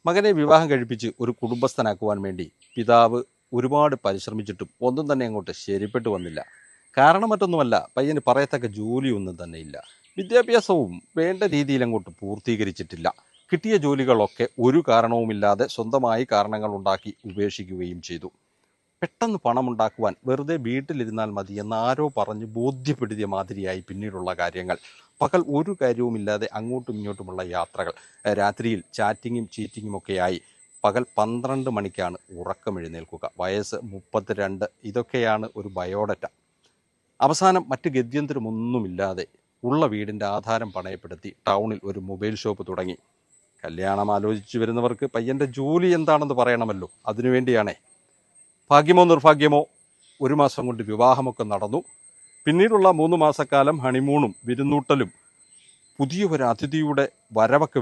മകനെ വിവാഹം കഴിപ്പിച്ച് ഒരു കുടുംബസ്ഥനാക്കുവാൻ വേണ്ടി പിതാവ് ഒരുപാട് പരിശ്രമിച്ചിട്ടും ഒന്നും തന്നെ അങ്ങോട്ട് ശരിപ്പെട്ടു വന്നില്ല. കാരണം മറ്റൊന്നുമല്ല, പയ്യന് പറയത്തക്ക ജോലിയൊന്നും തന്നെയില്ല. വിദ്യാഭ്യാസവും വേണ്ട രീതിയിൽ അങ്ങോട്ട് പൂർത്തീകരിച്ചിട്ടില്ല. കിട്ടിയ ജോലികളൊക്കെ ഒരു കാരണവുമില്ലാതെ സ്വന്തമായി കാരണങ്ങൾ ഉണ്ടാക്കി ഉപേക്ഷിക്കുകയും ചെയ്തു. പെട്ടെന്ന് പണമുണ്ടാക്കുവാൻ വെറുതെ വീട്ടിലിരുന്നാൽ മതി എന്ന് ആരോ പറഞ്ഞ് ബോധ്യപ്പെടുത്തിയ മാതിരിയായി പിന്നീടുള്ള കാര്യങ്ങൾ. പകൽ ഒരു കാര്യവുമില്ലാതെ അങ്ങോട്ടും ഇങ്ങോട്ടുമുള്ള യാത്രകൾ, രാത്രിയിൽ ചാറ്റിങ്ങും ചീറ്റിങ്ങും ഒക്കെയായി പകൽ 12 മണിക്കാണ് ഉറക്കമെഴുന്നേൽക്കുക. വയസ്സ് 32. ഇതൊക്കെയാണ് ഒരു ബയോഡറ്റ. അവസാനം മറ്റ് ഗത്യന്തരമൊന്നുമില്ലാതെ ഉള്ള വീടിൻ്റെ ആധാരം പണയപ്പെടുത്തി ടൗണിൽ ഒരു മൊബൈൽ ഷോപ്പ് തുടങ്ങി. കല്യാണം ആലോചിച്ചു വരുന്നവർക്ക് പയ്യൻ്റെ ജോലി എന്താണെന്ന് പറയണമല്ലോ. അതിനുവേണ്ടിയാണേ. ഭാഗ്യമോ നിർഭാഗ്യമോ 1 മാസം കൊണ്ട് വിവാഹമൊക്കെ നടന്നു. പിന്നീടുള്ള 3 മാസക്കാലം ഹണിമൂണും വിരുന്നൂട്ടലും പുതിയ ഒരു അതിഥിയുടെ വരവൊക്കെ